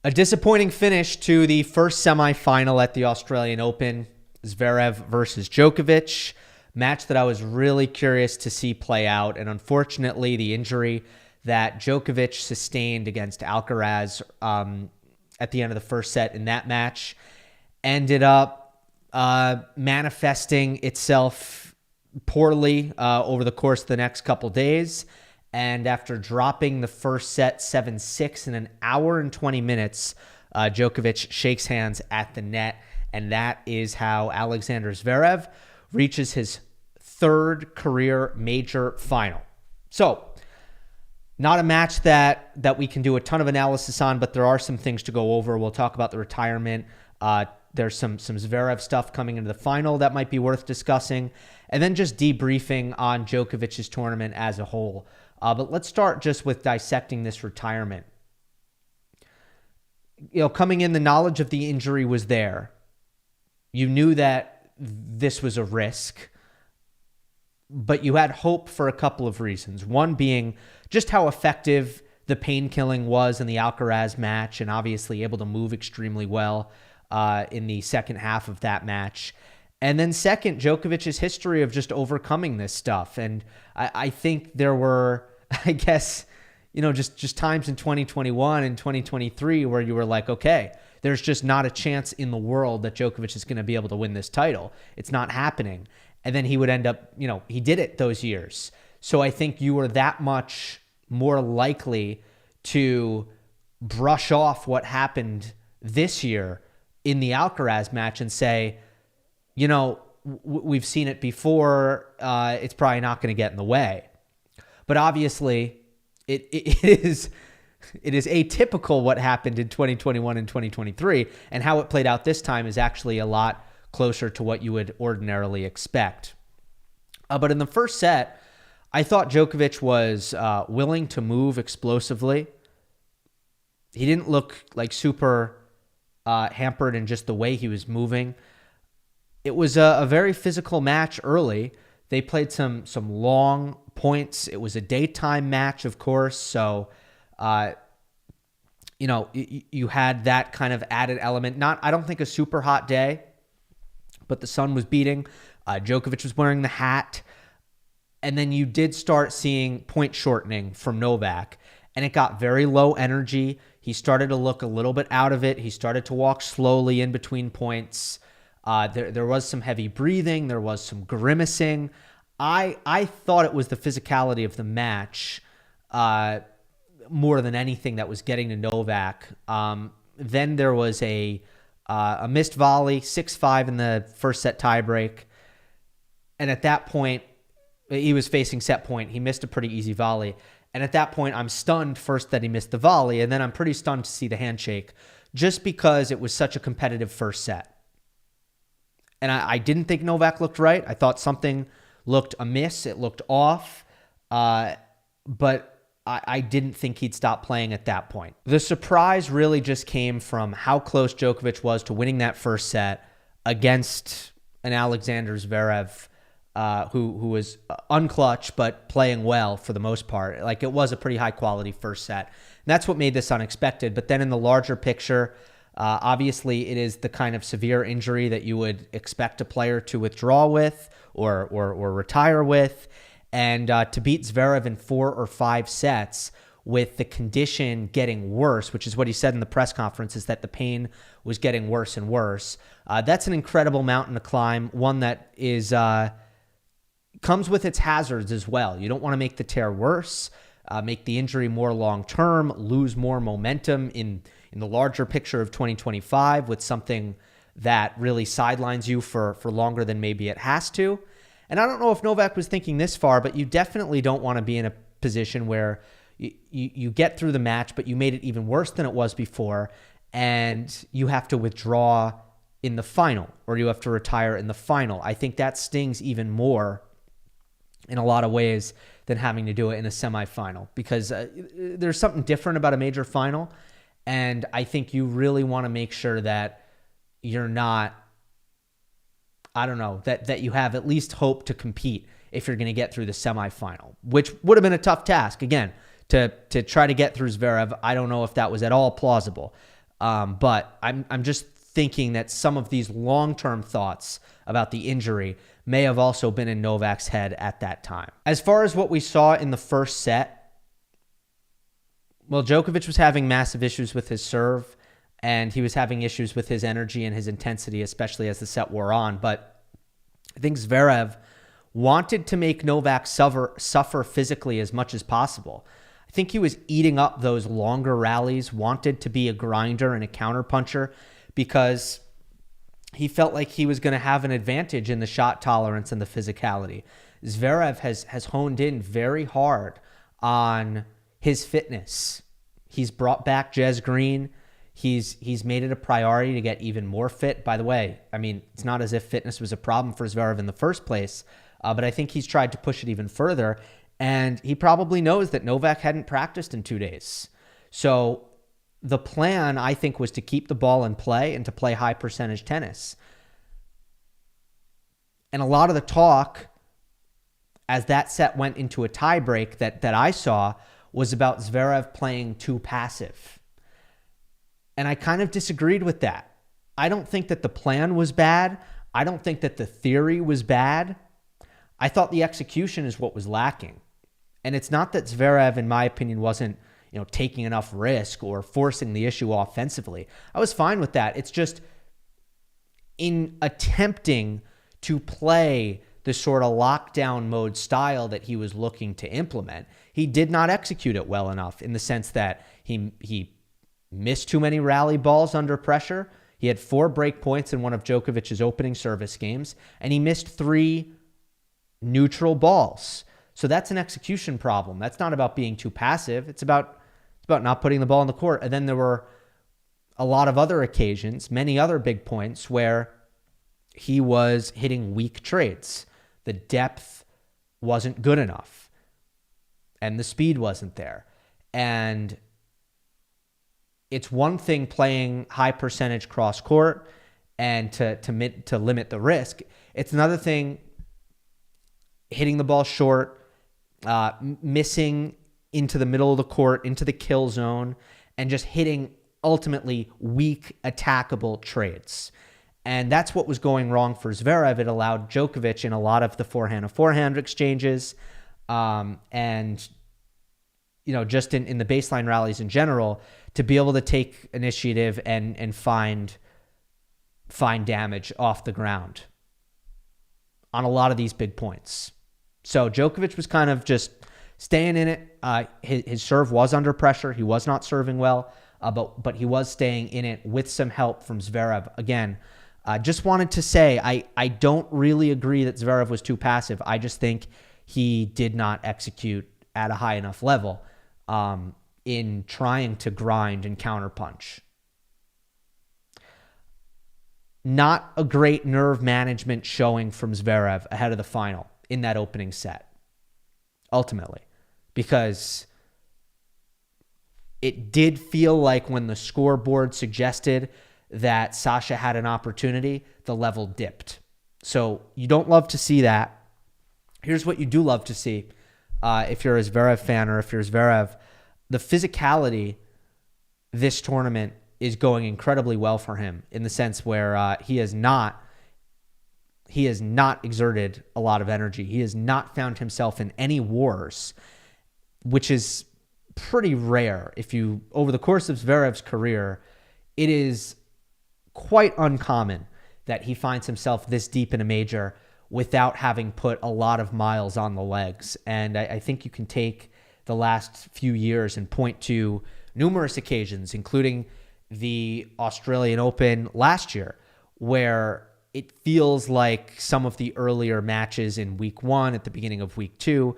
A disappointing finish to the first semifinal at the Australian Open. Zverev versus Djokovic. Match that I was really curious to see play out. And unfortunately, the injury that Djokovic sustained against Alcaraz at the end of the first set in that match ended up manifesting itself poorly over the course of the next couple days. And after dropping the first set 7-6 in an hour and 20 minutes, Djokovic shakes hands at the net. And that is how Alexander Zverev reaches his third career major final. So, not a match that we can do a ton of analysis on, but there are some things to go over. We'll talk about the retirement. There's some Zverev stuff coming into the final that might be worth discussing. And then just debriefing on Djokovic's tournament as a whole. But let's start just with dissecting this retirement. Coming in, the knowledge of the injury was there. You knew that this was a risk, but you had hope for a couple of reasons. One being just how effective the pain killing was in the Alcaraz match, and obviously able to move extremely well in the second half of that match. And then second, Djokovic's history of just overcoming this stuff. And I think there were, I guess, just times in 2021 and 2023 where you were like, okay, there's just not a chance in the world that Djokovic is going to be able to win this title. It's not happening. And then he would end up, he did it those years. So I think you were that much more likely to brush off what happened this year in the Alcaraz match and say, we've seen it before. It's probably not going to get in the way. But obviously, it is atypical what happened in 2021 and 2023, and how it played out this time is actually a lot closer to what you would ordinarily expect. But in the first set, I thought Djokovic was willing to move explosively. He didn't look like super hampered in just the way he was moving. It was a very physical match early. They played some long points. It was a daytime match, of course. So, you had that kind of added element. I don't think a super hot day, but the sun was beating. Djokovic was wearing the hat. And then you did start seeing point shortening from Novak. And it got very low energy. He started to look a little bit out of it. He started to walk slowly in between points. There was some heavy breathing. There was some grimacing. I thought it was the physicality of the match more than anything that was getting to Novak. Then there was a missed volley, 6-5 in the first set tiebreak. And at that point, he was facing set point. He missed a pretty easy volley. And at that point, I'm stunned first that he missed the volley, and then I'm pretty stunned to see the handshake just because it was such a competitive first set. And I didn't think Novak looked right. I thought something looked amiss. It looked off. But I didn't think he'd stop playing at that point. The surprise really just came from how close Djokovic was to winning that first set against an Alexander Zverev who was unclutch but playing well for the most part. Like, it was a pretty high quality first set. And that's what made this unexpected. But then in the larger picture, obviously it is the kind of severe injury that you would expect a player to withdraw with or retire with. And to beat Zverev in 4 or 5 sets with the condition getting worse, which is what he said in the press conference, is that the pain was getting worse and worse. That's an incredible mountain to climb, one that is comes with its hazards as well. You don't want to make the tear worse, make the injury more long-term, lose more momentum in the larger picture of 2025 with something that really sidelines you for longer than maybe it has to. And I don't know if Novak was thinking this far, but you definitely don't want to be in a position where you get through the match, but you made it even worse than it was before, and you have to withdraw in the final, or you have to retire in the final. I think that stings even more in a lot of ways than having to do it in a semifinal, because there's something different about a major final, and I think you really want to make sure that you're not, that you have at least hope to compete if you're going to get through the semifinal, which would have been a tough task. Again, to try to get through Zverev, I don't know if that was at all plausible. But I'm just thinking that some of these long-term thoughts about the injury may have also been in Novak's head at that time. As far as what we saw in the first set, well, Djokovic was having massive issues with his serve, and he was having issues with his energy and his intensity, especially as the set wore on. But I think Zverev wanted to make Novak suffer physically as much as possible. I think he was eating up those longer rallies, wanted to be a grinder and a counterpuncher because he felt like he was going to have an advantage in the shot tolerance and the physicality. Zverev has honed in very hard on his fitness. He's brought back Jez Green. He's made it a priority to get even more fit. By the way, I mean, it's not as if fitness was a problem for Zverev in the first place, but I think he's tried to push it even further. And he probably knows that Novak hadn't practiced in 2 days. So the plan, I think, was to keep the ball in play and to play high percentage tennis. And a lot of the talk as that set went into a tiebreak that I saw was about Zverev playing too passive. And I kind of disagreed with that. I don't think that the plan was bad. I don't think that the theory was bad. I thought the execution is what was lacking. And it's not that Zverev, in my opinion, wasn't, taking enough risk or forcing the issue offensively. I was fine with that. It's just in attempting to play the sort of lockdown mode style that he was looking to implement, he did not execute it well enough in the sense that he missed too many rally balls under pressure. He had 4 break points in one of Djokovic's opening service games, and he missed 3 neutral balls. So that's an execution problem. That's not about being too passive. It's about not putting the ball in the court. And then there were a lot of other occasions, many other big points where he was hitting weak trades. The depth wasn't good enough, and the speed wasn't there. And it's one thing playing high percentage cross court and to limit the risk. It's another thing hitting the ball short, missing into the middle of the court, into the kill zone, and just hitting ultimately weak attackable trades. And that's what was going wrong for Zverev. It allowed Djokovic in a lot of the forehand exchanges, and just in the baseline rallies in general, to be able to take initiative and find damage off the ground on a lot of these big points. So Djokovic was kind of just staying in it. His serve was under pressure. He was not serving well, but he was staying in it with some help from Zverev. Again, just wanted to say, I don't really agree that Zverev was too passive. I just think he did not execute at a high enough level in trying to grind and counterpunch. Not a great nerve management showing from Zverev ahead of the final in that opening set, ultimately, because it did feel like when the scoreboard suggested that Sasha had an opportunity, the level dipped. So you don't love to see that. Here's what you do love to see if you're a Zverev fan or if you're Zverev. The physicality this tournament is going incredibly well for him in the sense where he has not exerted a lot of energy. He has not found himself in any wars, which is pretty rare. Over the course of Zverev's career, it is quite uncommon that he finds himself this deep in a major without having put a lot of miles on the legs. And I think you can take the last few years and point to numerous occasions, including the Australian Open last year, where it feels like some of the earlier matches in week 1 at the beginning of week 2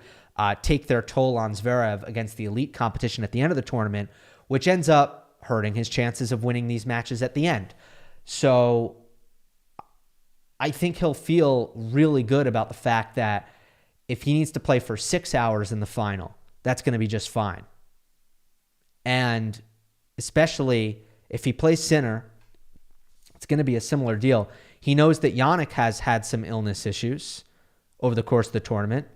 take their toll on Zverev against the elite competition at the end of the tournament, which ends up hurting his chances of winning these matches at the end. So I think he'll feel really good about the fact that if he needs to play for 6 hours in the final, that's going to be just fine. And especially if he plays Sinner, it's going to be a similar deal. He knows that Jannik has had some illness issues over the course of the tournament,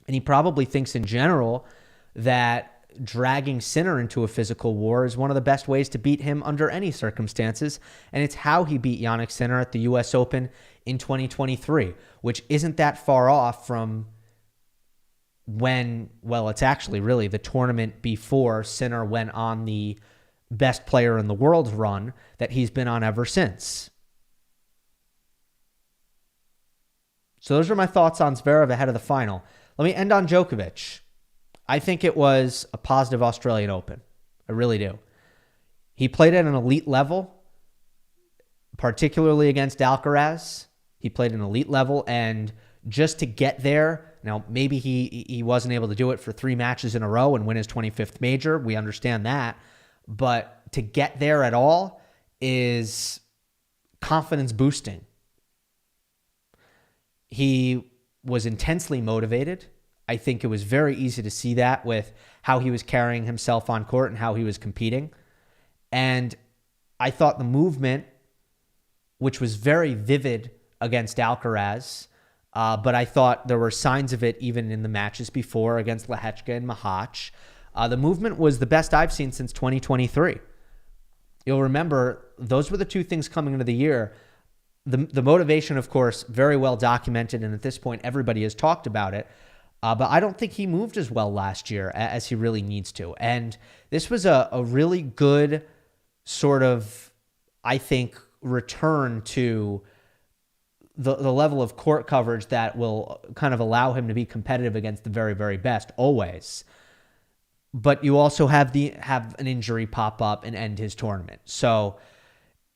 and he probably thinks in general that dragging Sinner into a physical war is one of the best ways to beat him under any circumstances. And it's how he beat Jannik Sinner at the U.S. Open in 2023, which isn't that far off from when, well, it's actually really the tournament before Sinner went on the best player in the world run that he's been on ever since. So those are my thoughts on Zverev ahead of the final. Let me end on Djokovic. I think it was a positive Australian Open. I really do. He played at an elite level, particularly against Alcaraz. He played at an elite level, and just to get there, now maybe he wasn't able to do it for 3 matches in a row and win his 25th major. We understand that. But to get there at all is confidence boosting. He was intensely motivated. I think it was very easy to see that with how he was carrying himself on court and how he was competing. And I thought the movement, which was very vivid against Alcaraz, but I thought there were signs of it even in the matches before against Lehechka and Mahach. The movement was the best I've seen since 2023. You'll remember those were the 2 things coming into the year. The motivation, of course, very well documented, and at this point, everybody has talked about it. But I don't think he moved as well last year as he really needs to. And this was a really good sort of, I think, return to the level of court coverage that will kind of allow him to be competitive against the very, very best always. But you also have an injury pop up and end his tournament. So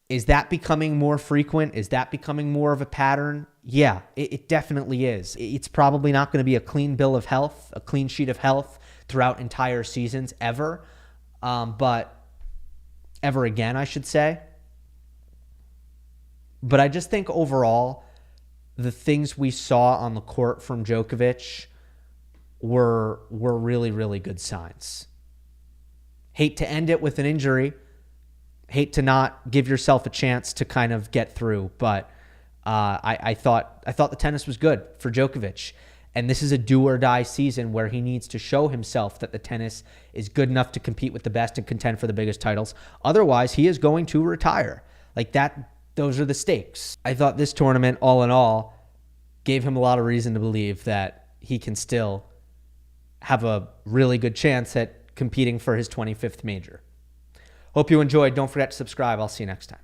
is that becoming more frequent? Is that becoming more of a pattern? Yeah, it definitely is. It's probably not going to be a clean bill of health, a clean sheet of health throughout entire seasons ever. But ever again, I should say. But I just think overall, the things we saw on the court from Djokovic were really, really good signs. Hate to end it with an injury. Hate to not give yourself a chance to kind of get through, but I thought the tennis was good for Djokovic. And this is a do or die season where he needs to show himself that the tennis is good enough to compete with the best and contend for the biggest titles. Otherwise, he is going to retire. Like that, those are the stakes. I thought this tournament, all in all, gave him a lot of reason to believe that he can still have a really good chance at competing for his 25th major. Hope you enjoyed. Don't forget to subscribe. I'll see you next time.